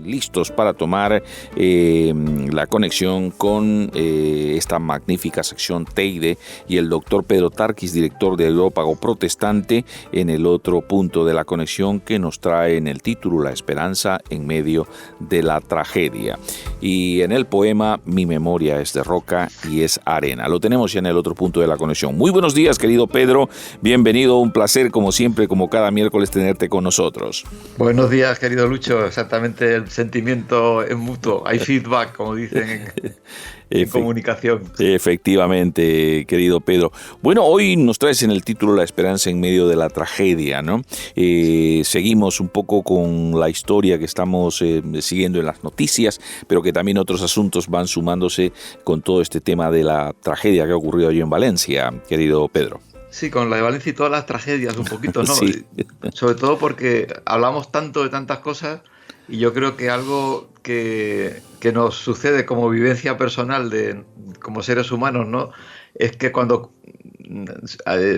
listos para tomar la conexión con esta magnífica sección Teide y el doctor Pedro Tarquis, director de Areópago Protestante, en el otro punto de la conexión que nos trae en el título La esperanza en medio de la tragedia. Y en el poema Mi memoria es de roca y es arena. Lo tenemos ya en el otro punto de la conexión. Muy buenos días, querido Pedro. Bienvenido, un placer como siempre, como cada miércoles, tenerte con nosotros. Buenos días, querido Lucho. Exactamente, el sentimiento es mutuo. Hay feedback, como dicen en comunicación. Efectivamente, querido Pedro. Bueno, hoy nos traes en el título La esperanza en medio de la tragedia, ¿no? Seguimos un poco con la historia que estamos siguiendo en las noticias, pero que también otros asuntos van sumándose con todo este tema de la tragedia que ha ocurrido allí en Valencia, querido Pedro. Sí, con la de Valencia y todas las tragedias un poquito, ¿no? Sí. Sobre todo porque hablamos tanto de tantas cosas y yo creo que algo que nos sucede como vivencia personal como seres humanos, ¿no? Es que cuando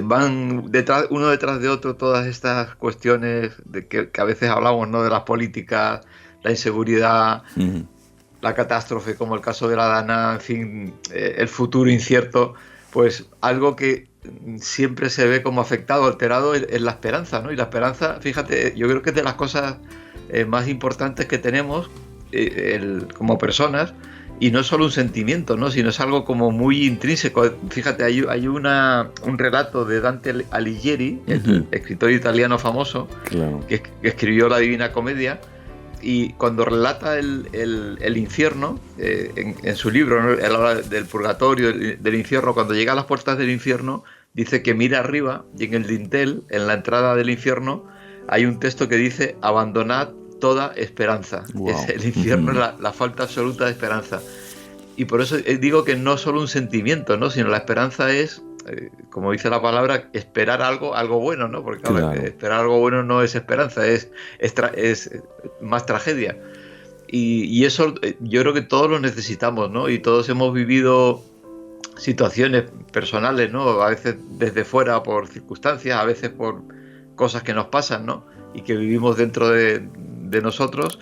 van uno detrás de otro todas estas cuestiones de que a veces hablamos, ¿no? De las políticas, la inseguridad, la catástrofe, como el caso de la Dana, en fin, el futuro incierto, pues algo que siempre se ve como afectado, alterado, es la esperanza, ¿no? Y la esperanza, fíjate, yo creo que es de las cosas más importantes que tenemos como personas, y no es solo un sentimiento, ¿no? Sino es algo como muy intrínseco. Fíjate, hay un relato de Dante Alighieri, el escritor italiano famoso, claro, que escribió la Divina Comedia, y cuando relata el infierno, en su libro, ¿no? Él habla del purgatorio, del infierno. Cuando llega a las puertas del infierno, dice que mira arriba y en el dintel, en la entrada del infierno, hay un texto que dice: abandonad toda esperanza. Wow. Es el infierno, la falta absoluta de esperanza. Y por eso digo que no solo un sentimiento, ¿no? Sino la esperanza es, como dice la palabra, esperar algo bueno, ¿no? Porque claro, esperar algo bueno no es esperanza, es más tragedia. Y eso yo creo que todos lo necesitamos, ¿no? Y todos hemos vivido situaciones personales, ¿no? A veces desde fuera por circunstancias, a veces por cosas que nos pasan, ¿no? Y que vivimos dentro de nosotros,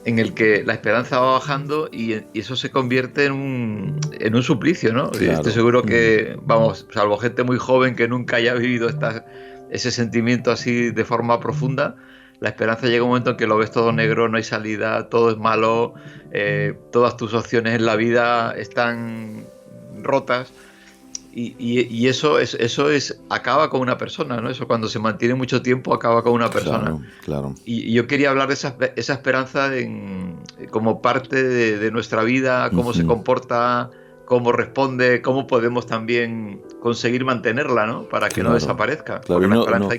en el que la esperanza va bajando y eso se convierte en un suplicio, ¿no? Claro. Estoy seguro que, vamos, salvo gente muy joven que nunca haya vivido ese sentimiento así de forma profunda, la esperanza llega un momento en que lo ves todo negro, no hay salida, todo es malo, todas tus opciones en la vida están rotas, y eso acaba con una persona, ¿no? Eso, cuando se mantiene mucho tiempo, acaba con una persona. Claro, claro. Y yo quería hablar de esa esperanza como parte de nuestra vida, cómo se comporta, cómo responde, cómo podemos también conseguir mantenerla, ¿no? Para que no desaparezca. Claro, porque la esperanza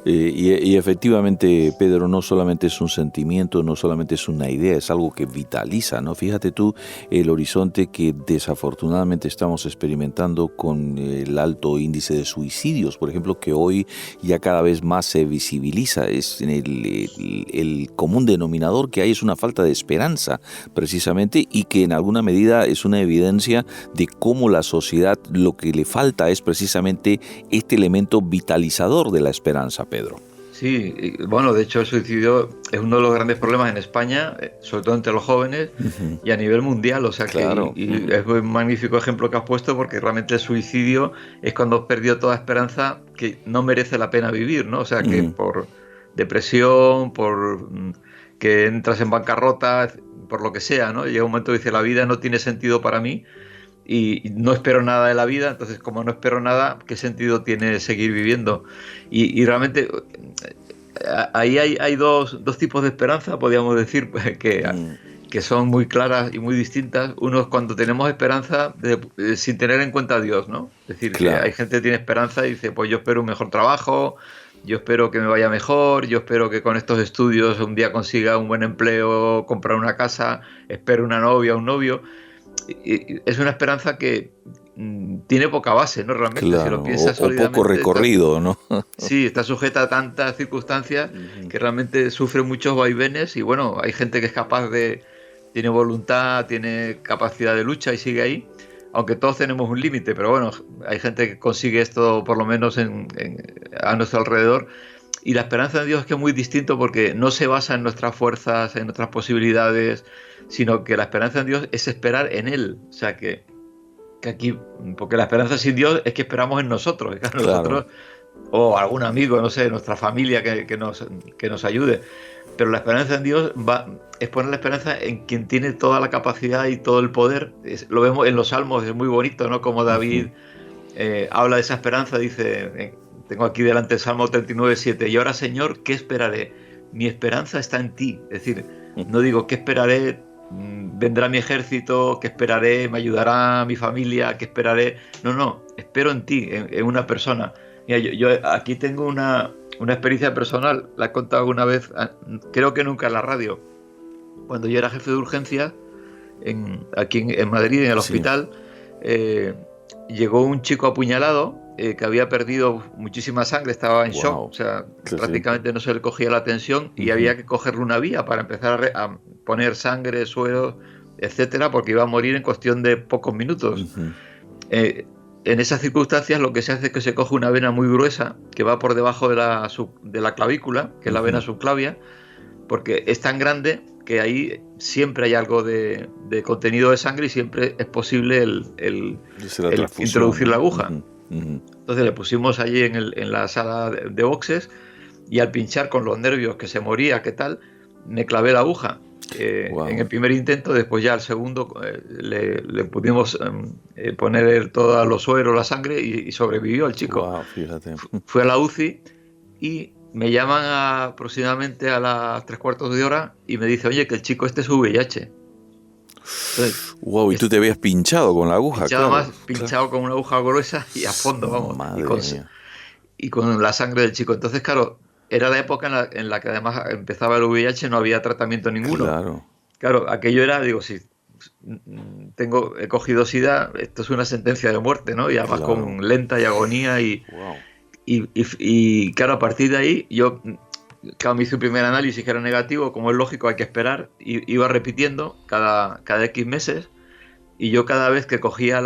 y efectivamente, Pedro, no solamente es un sentimiento, no solamente es una idea, es algo que vitaliza, ¿no? Fíjate tú el horizonte que desafortunadamente estamos experimentando con el alto índice de suicidios, por ejemplo, que hoy ya cada vez más se visibiliza. Es el común denominador que hay es una falta de esperanza, precisamente, y que en alguna medida es una evidencia de cómo la sociedad lo que le falta es precisamente este elemento vitalizador de la esperanza, Pedro. Sí, bueno, de hecho el suicidio es uno de los grandes problemas en España, sobre todo entre los jóvenes, y a nivel mundial, o sea que claro. Es un magnífico ejemplo que has puesto, porque realmente el suicidio es cuando has perdido toda esperanza, que no merece la pena vivir, ¿no? O sea que por depresión, por que entras en bancarrota, por lo que sea, ¿no? Llega un momento que dice: la vida no tiene sentido para mí, y no espero nada de la vida. Entonces, como no espero nada, ¿qué sentido tiene seguir viviendo? Y realmente ahí hay dos tipos de esperanza, podríamos decir, que son muy claras y muy distintas. Uno es cuando tenemos esperanza sin tener en cuenta a Dios, ¿no? Es decir, claro, que hay gente que tiene esperanza y dice: pues yo espero un mejor trabajo, yo espero que me vaya mejor, yo espero que con estos estudios un día consiga un buen empleo, comprar una casa, espero una novia, un novio. Es una esperanza que tiene poca base, ¿no? Realmente, claro, si lo piensas sólidamente, o poco recorrido, ¿no? Sí, está sujeta a tantas circunstancias que realmente sufre muchos vaivenes. Y bueno, hay gente que es capaz tiene voluntad, tiene capacidad de lucha y sigue ahí, aunque todos tenemos un límite, pero bueno, hay gente que consigue esto por lo menos a nuestro alrededor. Y la esperanza en Dios es que es muy distinto porque no se basa en nuestras fuerzas, en nuestras posibilidades, sino que la esperanza en Dios es esperar en Él. O sea que aquí, porque la esperanza sin Dios es que esperamos en nosotros, que nosotros o algún amigo, no sé, nuestra familia que nos ayude. Pero la esperanza en Dios es poner la esperanza en quien tiene toda la capacidad y todo el poder. Lo vemos en los Salmos, es muy bonito, ¿no? Como David habla de esa esperanza, dice, tengo aquí delante el Salmo 39:7, y ahora, Señor, ¿qué esperaré? Mi esperanza está en ti. Es decir, no digo, ¿qué esperaré? Vendrá mi ejército, ¿qué esperaré? ¿Me ayudará mi familia? ¿Qué esperaré? No, espero en ti, en una persona. Mira, yo aquí tengo una experiencia personal, la he contado alguna vez, creo que nunca en la radio. Cuando yo era jefe de urgencia, aquí en Madrid, en el hospital, llegó un chico apuñalado que había perdido muchísima sangre, estaba en shock, o sea, prácticamente no se le cogía la tensión y había que cogerle una vía para empezar a poner sangre, suero, etcétera, porque iba a morir en cuestión de pocos minutos. En esas circunstancias lo que se hace es que se coge una vena muy gruesa que va por debajo de la clavícula, que es la vena subclavia, porque es tan grande que ahí siempre hay algo de contenido de sangre y siempre es posible el introducir la aguja. Entonces le pusimos allí en la sala de boxes y al pinchar con los nervios que se moría, ¿qué tal? Me clavé la aguja. En el primer intento, después ya al segundo le pudimos poner todos los sueros, la sangre y sobrevivió el chico. Fíjate. Fue a la UCI y me llaman aproximadamente a las 3/4 de hora y me dice, oye, que el chico este es VIH. Entonces, y tú te habías pinchado con la aguja. Pinchado con una aguja gruesa y a fondo, vamos. Y con la sangre del chico. Entonces, claro, era la época en la que además empezaba el VIH, no había tratamiento ninguno. Claro, aquello era, digo, si he cogido SIDA, esto es una sentencia de muerte, ¿no? Y además con lenta y agonía y claro, a partir de ahí yo, claro, me hice un primer análisis que era negativo, como es lógico, hay que esperar, y iba repitiendo cada X meses, y yo cada vez que cogía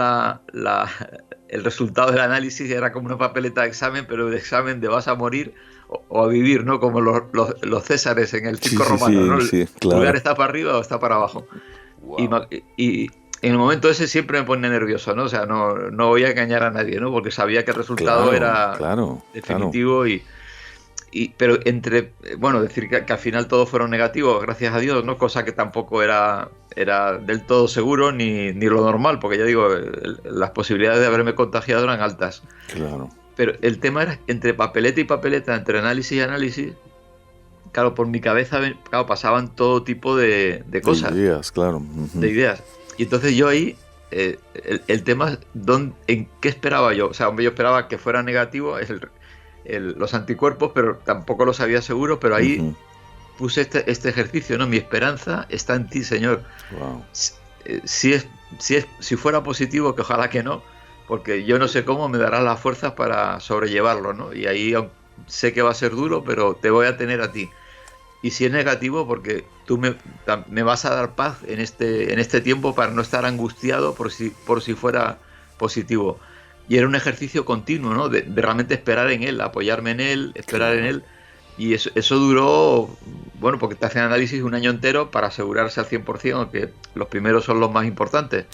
el resultado del análisis era como una papeleta de examen, pero de examen de vas a morir o a vivir, ¿no? Como los Césares en el circo romano, ¿no? El lugar está para arriba o está para abajo. Y en el momento ese siempre me pone nervioso, ¿no? O sea, no voy a engañar a nadie, ¿no? Porque sabía que el resultado era definitivo pero decir que al final todos fueron negativos, gracias a Dios, ¿no? Cosa que tampoco era del todo seguro ni lo normal, porque ya digo, las posibilidades de haberme contagiado eran altas. Pero el tema era entre papeleta y papeleta, entre análisis y análisis, claro, por mi cabeza pasaban todo tipo de cosas. De ideas, De ideas. Y entonces yo ahí, el tema, ¿en qué esperaba yo? O sea, yo esperaba que fuera negativo los anticuerpos, pero tampoco lo sabía seguro, pero ahí puse este ejercicio, ¿no? Mi esperanza está en ti, Señor. Si fuera positivo, que ojalá que no, porque yo no sé cómo me darás las fuerzas para sobrellevarlo, ¿no? Y ahí sé que va a ser duro, pero te voy a tener a ti. Y si es negativo, porque tú me vas a dar paz en este tiempo para no estar angustiado por si fuera positivo. Y era un ejercicio continuo, ¿no? De realmente esperar en él, apoyarme en él, esperar en él. Y eso duró, bueno, porque te hacen análisis un año entero para asegurarse al 100%, que los primeros son los más importantes.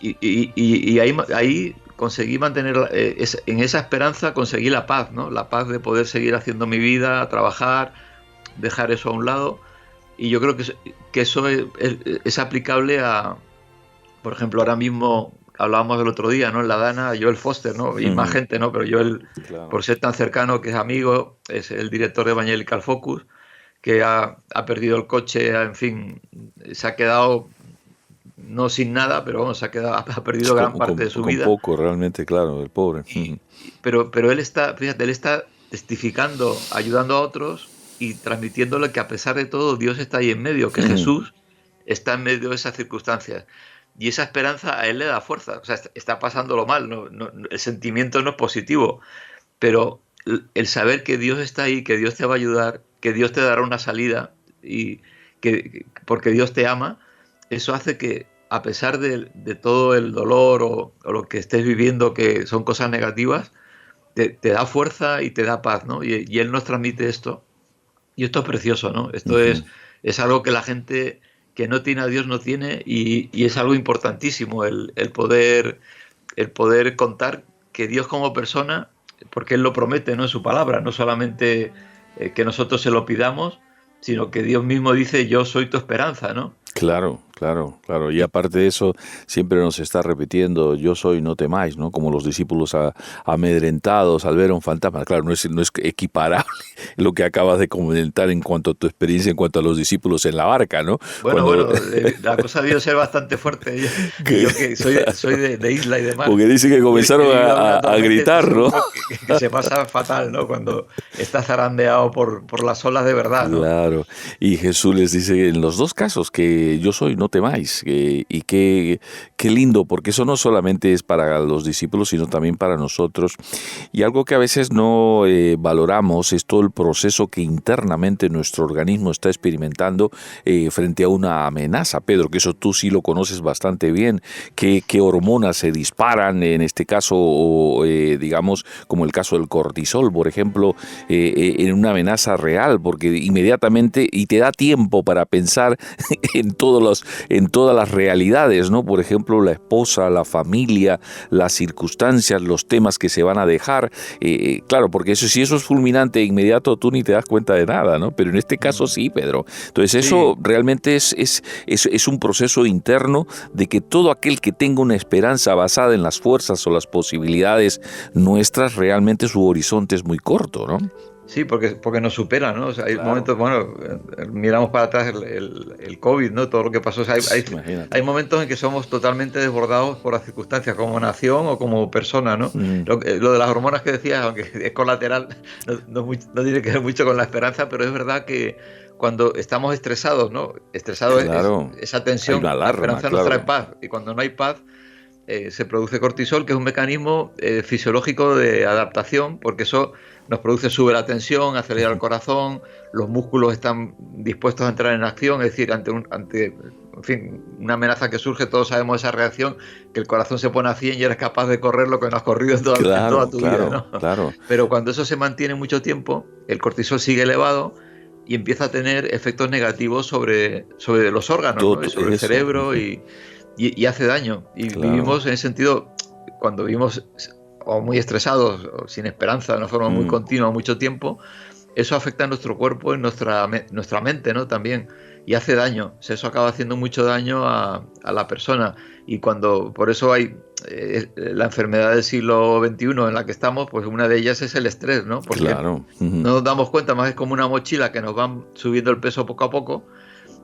Y ahí conseguí mantener, en esa esperanza conseguí la paz, ¿no? La paz de poder seguir haciendo mi vida, trabajar, dejar eso a un lado. Y yo creo que eso es aplicable a, por ejemplo, ahora mismo hablábamos del otro día, ¿no? En la Dana, Joel Foster, ¿no? Y más gente, ¿no? Pero Joel, por ser tan cercano, que es amigo, es el director de Evangelical Focus, que ha perdido el coche, en fin, se ha quedado no sin nada, pero vamos, ha perdido gran parte de su vida. Con poco, realmente, claro, el pobre. Pero él está testificando, ayudando a otros y transmitiéndole que a pesar de todo Dios está ahí en medio, que Jesús está en medio de esas circunstancias. Y esa esperanza a él le da fuerza. O sea, está pasándolo mal, el sentimiento no es positivo, pero el saber que Dios está ahí, que Dios te va a ayudar, que Dios te dará una salida y porque Dios te ama, eso hace que a pesar de todo el dolor o lo que estés viviendo, que son cosas negativas, te da fuerza y te da paz, ¿no? Y Él nos transmite esto. Y esto es precioso, ¿no? Esto Ujú. es algo que la gente que no tiene a Dios no tiene y es algo importantísimo el poder contar que Dios como persona, porque Él lo promete, ¿no? En su palabra, no solamente que nosotros se lo pidamos, sino que Dios mismo dice, yo soy tu esperanza, ¿no? Claro, claro, claro. Y aparte de eso, siempre nos está repitiendo, yo soy, no temáis, ¿no? Como los discípulos amedrentados al ver a un fantasma. Claro, no es equiparable lo que acabas de comentar en cuanto a tu experiencia, en cuanto a los discípulos en la barca, ¿no? Bueno, la cosa debió ser bastante fuerte. que, Yo que soy de isla y de mar, porque dice que he comenzaron vivido alguna a tormenta y te gritar, ¿no? seguro que se pasa fatal, ¿no? Cuando estás zarandeado por las olas de verdad, ¿no? Claro, y Jesús les dice en los dos casos que yo soy, no temáis, y qué lindo, porque eso no solamente es para los discípulos, sino también para nosotros. Y algo que a veces no valoramos es todo el proceso que internamente nuestro organismo está experimentando frente a una amenaza. Pedro, que eso tú sí lo conoces bastante bien, qué hormonas se disparan, en este caso, o, digamos, como el caso del cortisol, por ejemplo, en una amenaza real, porque inmediatamente, y te da tiempo para pensar en todas las realidades, ¿no? Por ejemplo, la esposa, la familia, las circunstancias, los temas que se van a dejar. Claro, porque si eso es fulminante e inmediato, tú ni te das cuenta de nada, ¿no? Pero en este caso sí, Pedro. Entonces Sí, eso realmente es un proceso interno de que todo aquel que tenga una esperanza basada en las fuerzas o las posibilidades nuestras, realmente su horizonte es muy corto, ¿no? sí, porque nos supera, ¿no? O sea, hay Claro. momentos, bueno, miramos para atrás el COVID, ¿no? Todo lo que pasó. O sea, hay Imagínate. momentos en que somos totalmente desbordados por las circunstancias, como nación o como persona, ¿no? Mm, Lo de las hormonas que decías, aunque es colateral, no tiene que ver mucho con la esperanza, pero es verdad que cuando estamos estresados, ¿no? Estresados claro. esa Hay tensión, una la alarma, esperanza nos trae claro. paz. Y cuando no hay paz, se produce cortisol, que es un mecanismo fisiológico de adaptación, porque eso nos produce, sube la tensión, acelera el corazón, los músculos están dispuestos a entrar en acción, es decir, en fin, una amenaza que surge, todos sabemos esa reacción, que el corazón se pone a 100 y eres capaz de correr lo que no has corrido en toda Claro, tu vida, claro, ¿no? claro. Pero cuando eso se mantiene mucho tiempo, el cortisol sigue elevado y empieza a tener efectos negativos sobre los órganos, ¿no? Y sobre el Eso. cerebro Ujú. y hace daño. Y Claro. vivimos en ese sentido, cuando vivimos o muy estresados, o sin esperanza, de una forma muy Mm, continua, mucho tiempo, eso afecta a nuestro cuerpo y nuestra mente, ¿no? También. Y hace daño. O sea, eso acaba haciendo mucho daño a la persona. Y por eso hay la enfermedad del siglo XXI en la que estamos, pues una de ellas es el estrés, ¿no? Porque claro. Ujú. no nos damos cuenta, más es como una mochila que nos van subiendo el peso poco a poco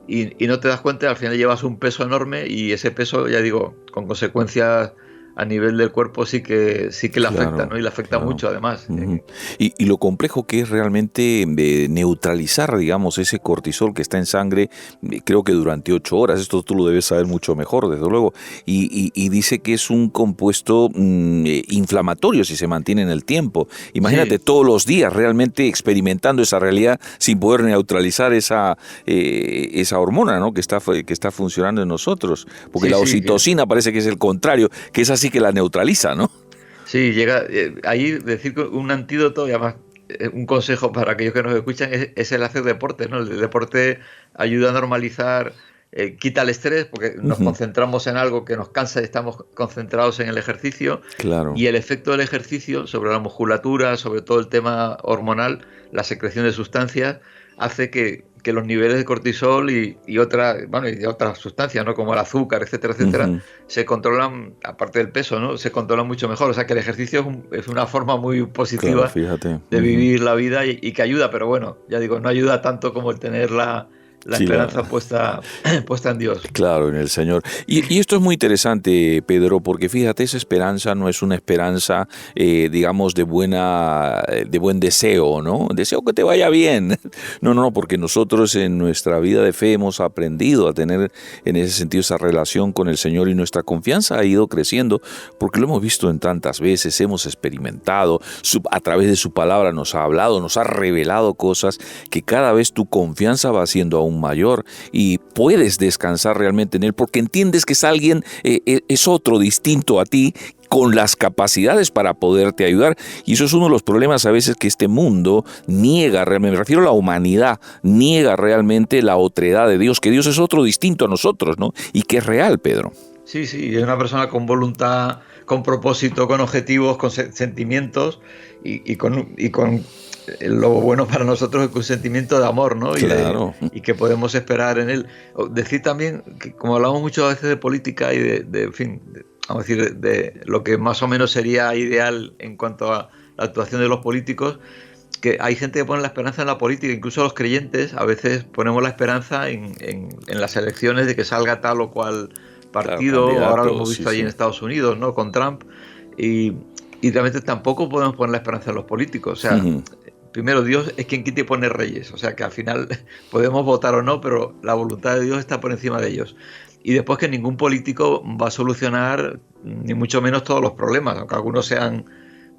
y no te das cuenta, al final llevas un peso enorme y ese peso, ya digo, con consecuencias a nivel del cuerpo sí que le afecta, Claro, ¿no? Y le afecta claro. mucho además. Ujú. Y lo complejo que es realmente neutralizar, digamos, ese cortisol que está en sangre, creo que durante 8 horas, esto tú lo debes saber mucho mejor, desde luego, y dice que es un compuesto inflamatorio si se mantiene en el tiempo. Imagínate Sí, todos los días realmente experimentando esa realidad sin poder neutralizar esa hormona, ¿no? que está funcionando en nosotros, porque sí, la sí, oxitocina parece que es el contrario, que es así que la neutraliza, ¿no? sí, llega ahí decir que un antídoto y además un consejo para aquellos que nos escuchan es el hacer deporte, ¿no? El deporte ayuda a normalizar, quita el estrés porque nos Ujú. concentramos en algo que nos cansa y estamos concentrados en el ejercicio Claro, y el efecto del ejercicio sobre la musculatura, sobre todo el tema hormonal, la secreción de sustancias, hace que los niveles de cortisol bueno, y de otras sustancias, ¿no? Como el azúcar, etcétera, etcétera, ujú, se controlan, aparte del peso, ¿no? Se controlan mucho mejor. O sea que el ejercicio es una forma muy claro, positiva fíjate. de Ujú. vivir la vida y que ayuda, pero bueno, ya digo, no ayuda tanto como el tener la Sí, esperanza puesta en Dios. claro, en el Señor. Y esto es muy interesante, Pedro, porque fíjate, esa esperanza no es una esperanza, digamos, de buen deseo, ¿no? Deseo que te vaya bien. No, no, no, porque nosotros en nuestra vida de fe hemos aprendido a tener en ese sentido esa relación con el Señor y nuestra confianza ha ido creciendo, porque lo hemos visto en tantas veces, hemos experimentado, a través de su palabra nos ha hablado, nos ha revelado cosas que cada vez tu confianza va siendo aún mayor y puedes descansar realmente en Él porque entiendes que es alguien, es otro distinto a ti, con las capacidades para poderte ayudar. Y eso es uno de los problemas a veces que este mundo niega realmente, me refiero a la humanidad, niega realmente la otredad de Dios, que Dios es otro distinto a nosotros, ¿no? Y que es real, Pedro. Sí, sí, es una persona con voluntad, con propósito, con objetivos, con sentimientos y con lo bueno para nosotros es que un sentimiento de amor, ¿no? Claro. Y que podemos esperar en él. Decir también que como hablamos muchas veces de política y en fin, vamos a decir, de lo que más o menos sería ideal en cuanto a la actuación de los políticos, que hay gente que pone la esperanza en la política, incluso los creyentes a veces ponemos la esperanza en las elecciones de que salga tal o cual partido, claro, ahora lo hemos visto sí, allí en Estados Unidos, ¿no? Con Trump, y realmente tampoco podemos poner la esperanza en los políticos, o sea, primero Dios es quien quita y pone reyes, o sea que al final podemos votar o no, pero la voluntad de Dios está por encima de ellos. Y después que ningún político va a solucionar ni mucho menos todos los problemas, aunque algunos sean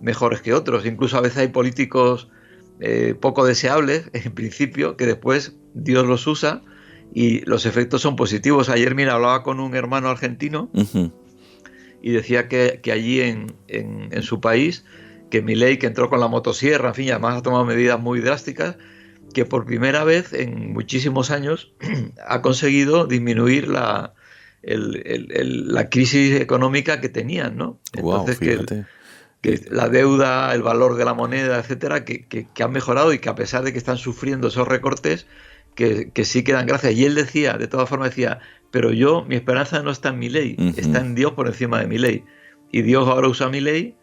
mejores que otros, incluso a veces hay políticos poco deseables, en principio, que después Dios los usa y los efectos son positivos. Ayer, mira, hablaba con un hermano argentino y decía que allí en su país, que Milei, que entró con la motosierra, en fin, además ha tomado medidas muy drásticas, que por primera vez en muchísimos años ha conseguido disminuir la crisis económica que tenían, ¿no? Entonces, fíjate. Que la deuda, el valor de la moneda, etcétera, que han mejorado y que a pesar de que están sufriendo esos recortes, que sí quedan gracias. Y él decía, de todas formas decía, pero mi esperanza no está en Milei, está en Dios por encima de Milei. Y Dios ahora usa a Milei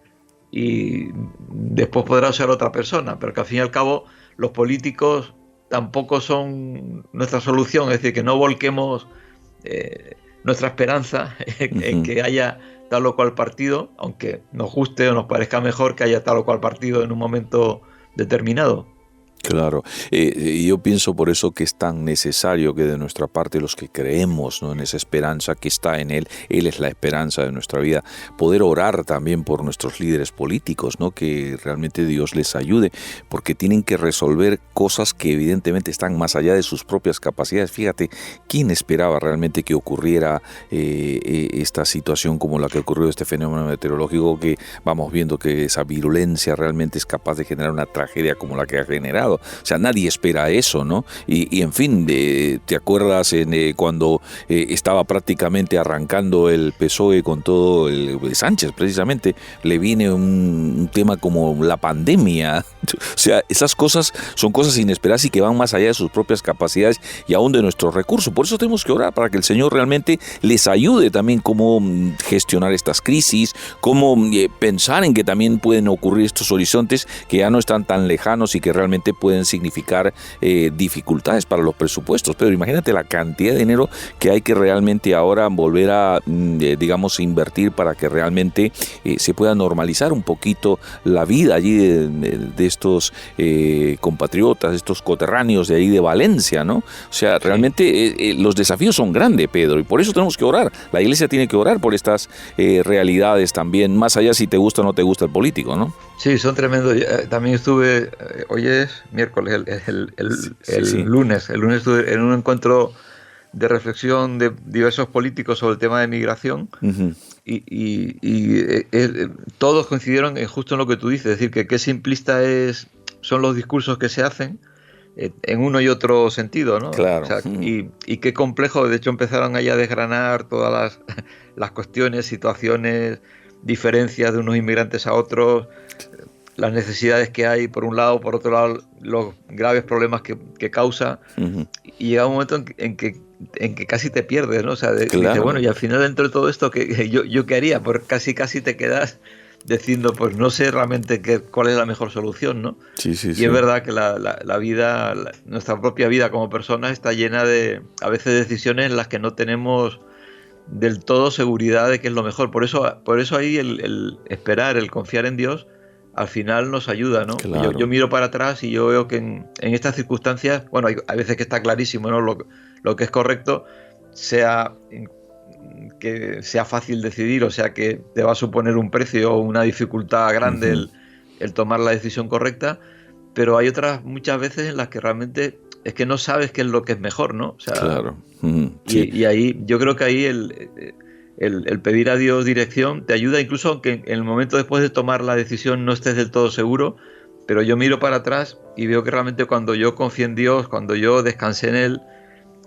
y después podrá usar a otra persona, pero que al fin y al cabo los políticos tampoco son nuestra solución, es decir, que no volquemos nuestra esperanza en que haya tal o cual partido, aunque nos guste o nos parezca mejor que haya tal o cual partido en un momento determinado. Claro, yo pienso por eso que es tan necesario que de nuestra parte los que creemos, ¿no?, en esa esperanza que está en Él es la esperanza de nuestra vida, poder orar también por nuestros líderes políticos, ¿no?, que realmente Dios les ayude, porque tienen que resolver cosas que evidentemente están más allá de sus propias capacidades. Fíjate, ¿quién esperaba realmente que ocurriera esta situación como la que ocurrió, este fenómeno meteorológico, que vamos viendo que esa virulencia realmente es capaz de generar una tragedia como la que ha generado? O sea, nadie espera eso, ¿no? Y en fin, ¿te acuerdas cuando estaba prácticamente arrancando el PSOE con todo Sánchez, precisamente, le viene un tema como la pandemia? O sea, esas cosas son cosas inesperadas y que van más allá de sus propias capacidades y aún de nuestros recursos. Por eso tenemos que orar para que el Señor realmente les ayude también cómo gestionar estas crisis, cómo pensar en que también pueden ocurrir estos horizontes que ya no están tan lejanos y que realmente pueden significar dificultades para los presupuestos. Pero imagínate la cantidad de dinero que hay que realmente ahora volver a, digamos, invertir para que realmente se pueda normalizar un poquito la vida allí de estos compatriotas, estos coterráneos de ahí de Valencia, ¿no? O sea, realmente los desafíos son grandes, Pedro, y por eso tenemos que orar. La iglesia tiene que orar por estas realidades también, más allá si te gusta o no te gusta el político, ¿no? Sí, son tremendos. También estuve, hoy es miércoles, el lunes estuve en un encuentro de reflexión de diversos políticos sobre el tema de migración y todos coincidieron justo en lo que tú dices, es decir, que qué simplista son los discursos que se hacen en uno y otro sentido, ¿no? Claro. O sea, y qué complejo, de hecho empezaron ahí a desgranar todas las cuestiones, situaciones, diferencias de unos inmigrantes a otros, las necesidades que hay por un lado, por otro lado los graves problemas que causa, y llega un momento en que casi te pierdes, ¿no? O sea, claro. dices, bueno, y al final dentro de todo esto, ¿yo qué haría? Pues casi te quedas diciendo, pues no sé realmente cuál es la mejor solución, ¿no? Sí. Es verdad que la vida, nuestra propia vida como personas está llena de, a veces, decisiones en las que no tenemos del todo seguridad de que es lo mejor. Por eso ahí el esperar, el confiar en Dios, al final nos ayuda, ¿no? Claro. Yo miro para atrás y yo veo que en estas circunstancias, bueno, hay veces que está clarísimo, ¿no?, lo que es correcto, que sea fácil decidir, o sea, que te va a suponer un precio o una dificultad grande el tomar la decisión correcta, pero hay otras muchas veces en las que realmente es que no sabes qué es lo que es mejor, ¿no? O sea, claro. Sí. Y ahí, yo creo que ahí el el pedir a Dios dirección te ayuda, incluso aunque en el momento después de tomar la decisión no estés del todo seguro, pero yo miro para atrás y veo que realmente cuando yo confié en Dios, cuando yo descansé en Él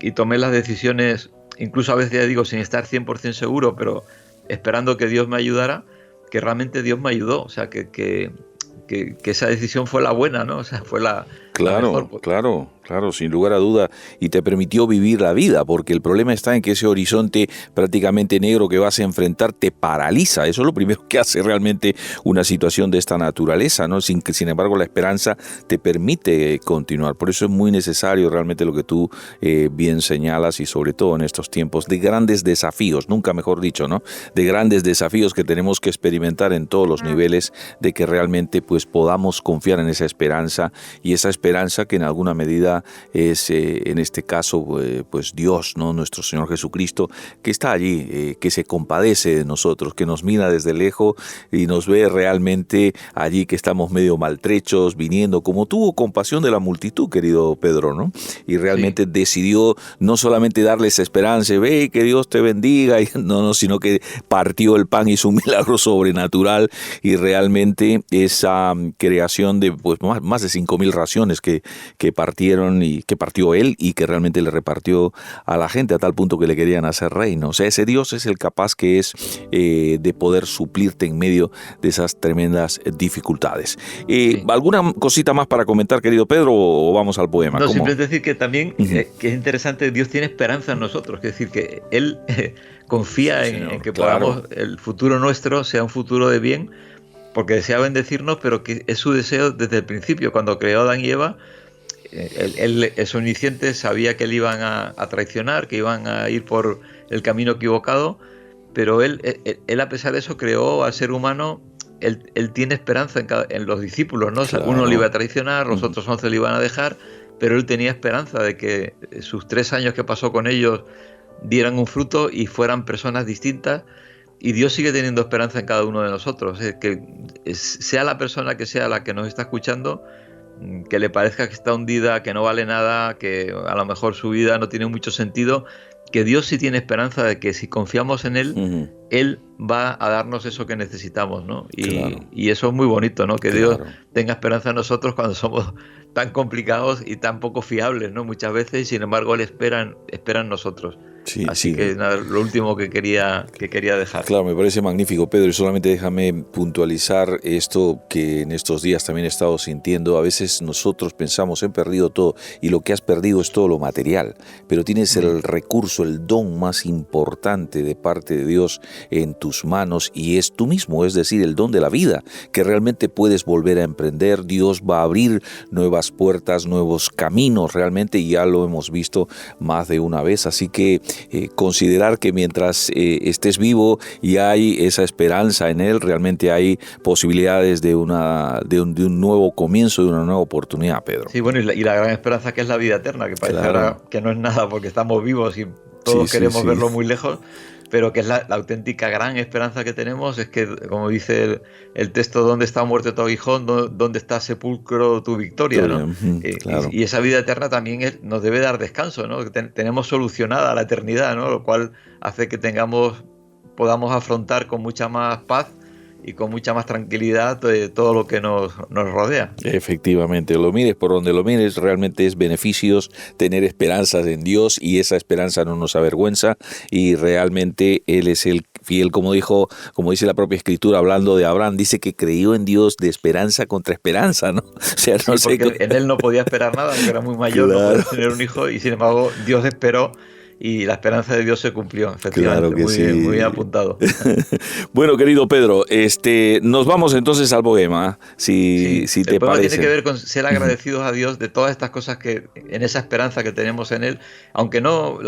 y tomé las decisiones, incluso a veces ya digo sin estar 100% seguro, pero esperando que Dios me ayudara, que realmente Dios me ayudó, o sea, que esa decisión fue la buena, ¿no? O sea, fue la mejor. Claro, sin lugar a duda, y te permitió vivir la vida, porque el problema está en que ese horizonte prácticamente negro que vas a enfrentar te paraliza. Eso es lo primero que hace realmente una situación de esta naturaleza, ¿no? Sin embargo, la esperanza te permite continuar. Por eso es muy necesario realmente lo que tú bien señalas, y sobre todo en estos tiempos de grandes desafíos, nunca mejor dicho, ¿no? De grandes desafíos que tenemos que experimentar en todos los niveles, de que realmente pues podamos confiar en esa esperanza, y esa esperanza que en alguna medida es en este caso pues Dios, ¿no? Nuestro Señor Jesucristo, que está allí, que se compadece de nosotros, que nos mira desde lejos y nos ve realmente allí que estamos medio maltrechos, viniendo, como tuvo compasión de la multitud, querido Pedro, ¿no? Y realmente decidió no solamente darles esperanza, ve que Dios te bendiga, y no, sino que partió el pan, hizo un milagro sobrenatural, y realmente esa creación de pues más de 5,000 raciones que partieron, y que partió él y que realmente le repartió a la gente, a tal punto que le querían hacer reino. O sea, ese Dios es el capaz que es de poder suplirte en medio de esas tremendas dificultades. ¿Alguna cosita más para comentar, querido Pedro, o vamos al poema? No, simplemente decir que también que es interesante, Dios tiene esperanza en nosotros, es decir, que Él confía en que podamos, el futuro nuestro sea un futuro de bien, porque desea bendecirnos, pero que es su deseo desde el principio. Cuando creó a Adán y Eva, él es omnisciente, sabía que le iban a traicionar, que iban a ir por el camino equivocado, pero él a pesar de eso creó al ser humano. Él tiene esperanza en los discípulos, ¿no? Claro. O sea, uno le iba a traicionar, los otros 11 le iban a dejar, pero él tenía esperanza de que sus 3 años que pasó con ellos dieran un fruto y fueran personas distintas. Y Dios sigue teniendo esperanza en cada uno de nosotros. Que sea la persona que sea la que nos está escuchando, que le parezca que está hundida, que no vale nada, que a lo mejor su vida no tiene mucho sentido, que Dios sí tiene esperanza de que si confiamos en Él, Él va a darnos eso que necesitamos, ¿no? Y eso es muy bonito, ¿no? Que Dios tenga esperanza en nosotros cuando somos tan complicados y tan poco fiables, ¿no? Muchas veces, y sin embargo Él espera en nosotros. Así que nada, lo último que quería dejar. Claro, me parece magnífico, Pedro, y solamente déjame puntualizar esto que en estos días también he estado sintiendo. A veces nosotros pensamos, he perdido todo, y lo que has perdido es todo lo material, pero tienes el recurso, el don más importante de parte de Dios en tus manos, y es tú mismo, es decir, el don de la vida, que realmente puedes volver a emprender. Dios va a abrir nuevas puertas, nuevos caminos, realmente, y ya lo hemos visto más de una vez, así que considerar que mientras estés vivo y hay esa esperanza en Él, realmente hay posibilidades de un nuevo comienzo, de una nueva oportunidad, Pedro. Sí, bueno, y la gran esperanza que es la vida eterna, que parece ahora que no es nada porque estamos vivos y todos queremos verlo muy lejos, pero que es la auténtica gran esperanza que tenemos, es que, como dice el texto, ¿dónde está muerte tu aguijón? ¿Dónde está sepulcro tu victoria? ¿No? Claro. Y esa vida eterna también nos debe dar descanso, ¿no? Tenemos solucionada la eternidad, ¿no? Lo cual hace que podamos afrontar con mucha más paz y con mucha más tranquilidad todo lo que nos rodea. Efectivamente, lo mires por donde lo mires, realmente es beneficios tener esperanzas en Dios, y esa esperanza no nos avergüenza, y realmente Él es el fiel, como dice la propia Escritura, hablando de Abraham, dice que creyó en Dios de esperanza contra esperanza, ¿no? O sea, no sé, porque en él no podía esperar nada, porque era muy mayor, no podía tener un hijo, y sin embargo Dios esperó. Y la esperanza de Dios se cumplió, efectivamente. Claro que muy bien apuntado. Bueno, querido Pedro, nos vamos entonces al poema, si te parece. Tiene que ver con ser agradecidos a Dios de todas estas cosas, en esa esperanza que tenemos en Él. Aunque no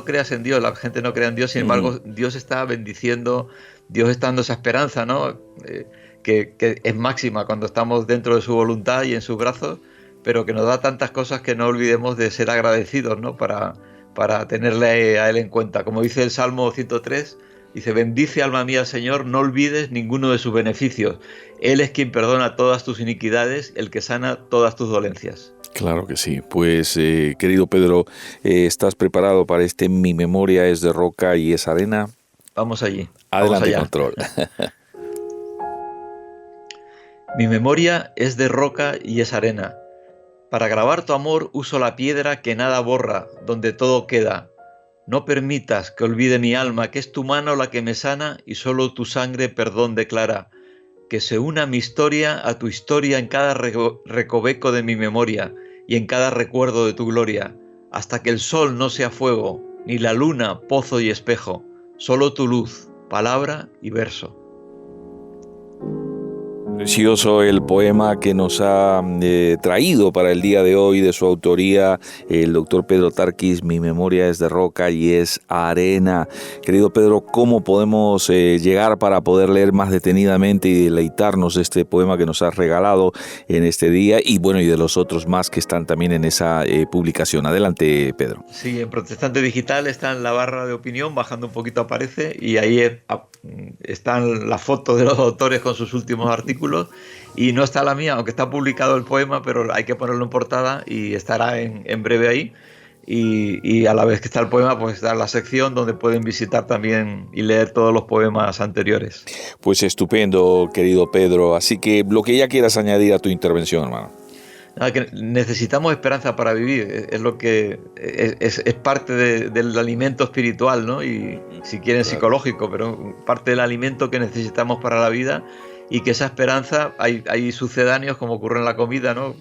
creas en Dios, la gente no crea en Dios, sin embargo, Dios está bendiciendo, Dios está dando esa esperanza, ¿no? Que es máxima cuando estamos dentro de su voluntad y en sus brazos, pero que nos da tantas cosas que no olvidemos de ser agradecidos, ¿no? Para tenerle a Él en cuenta. Como dice el Salmo 103, dice: bendice alma mía al Señor, no olvides ninguno de sus beneficios. Él es quien perdona todas tus iniquidades, el que sana todas tus dolencias. Claro que sí. Pues, querido Pedro, ¿estás preparado para Mi memoria es de roca y es arena? vamos allí. Adelante, control. Mi memoria es de roca y es arena. Para grabar tu amor uso la piedra que nada borra, donde todo queda. No permitas que olvide mi alma, que es tu mano la que me sana y solo tu sangre perdón declara. Que se una mi historia a tu historia en cada recoveco de mi memoria y en cada recuerdo de tu gloria, hasta que el sol no sea fuego, ni la luna pozo y espejo, solo tu luz, palabra y verso. Precioso el poema que nos ha traído para el día de hoy, de su autoría, el doctor Pedro Tarquis, Mi memoria es de roca y es arena. Querido Pedro, ¿cómo podemos llegar para poder leer más detenidamente y deleitarnos de este poema que nos has regalado en este día y bueno, y de los otros más que están también en esa publicación? Adelante, Pedro. Sí, en Protestante Digital está en la barra de opinión, bajando un poquito aparece, y ahí están las fotos de los autores con sus últimos artículos. Y no está la mía, aunque está publicado el poema, pero hay que ponerlo en portada y estará en breve ahí. Y a la vez que está el poema, pues está la sección donde pueden visitar también y leer todos los poemas anteriores. Pues estupendo, querido Pedro. Así que lo que ya quieras añadir a tu intervención, hermano. Nada, que necesitamos esperanza para vivir, es lo que es parte del alimento espiritual, ¿no? Y si quieren psicológico, pero parte del alimento que necesitamos para la vida. Y que esa esperanza, hay sucedáneos como ocurre en la comida, ¿no?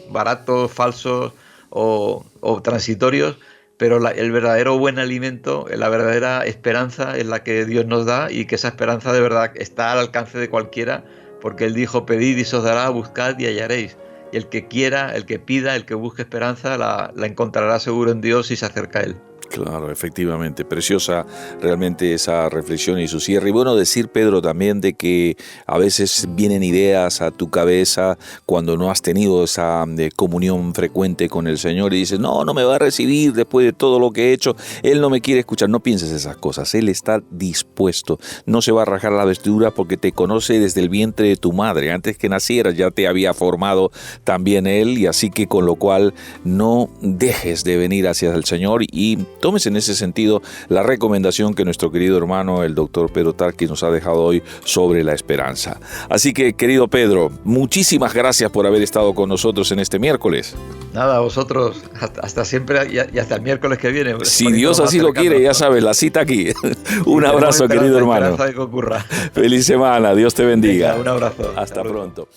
Baratos, falsos o transitorios, pero el verdadero buen alimento, la verdadera esperanza es la que Dios nos da, y que esa esperanza de verdad está al alcance de cualquiera, porque Él dijo: pedid y se os dará, buscad y hallaréis. Y el que quiera, el que pida, el que busque esperanza, la encontrará seguro en Dios y se acerca a Él. Claro, efectivamente, preciosa realmente esa reflexión y su cierre. Y bueno, decir, Pedro, también de que a veces vienen ideas a tu cabeza cuando no has tenido esa comunión frecuente con el Señor y dices, no me va a recibir después de todo lo que he hecho, Él no me quiere escuchar. No pienses esas cosas, Él está dispuesto, no se va a rajar la vestidura porque te conoce desde el vientre de tu madre. Antes que nacieras ya te había formado también Él, y así que con lo cual no dejes de venir hacia el Señor y tomes en ese sentido la recomendación que nuestro querido hermano, el doctor Pedro Tarquis, nos ha dejado hoy sobre la esperanza. Así que, querido Pedro, muchísimas gracias por haber estado con nosotros en este miércoles. Nada, vosotros, hasta siempre y hasta el miércoles que viene. Si Dios así lo quiere, ya sabes, la cita aquí. Un abrazo, querido hermano. Que ocurra. Feliz semana, Dios te bendiga. Un abrazo. Hasta pronto.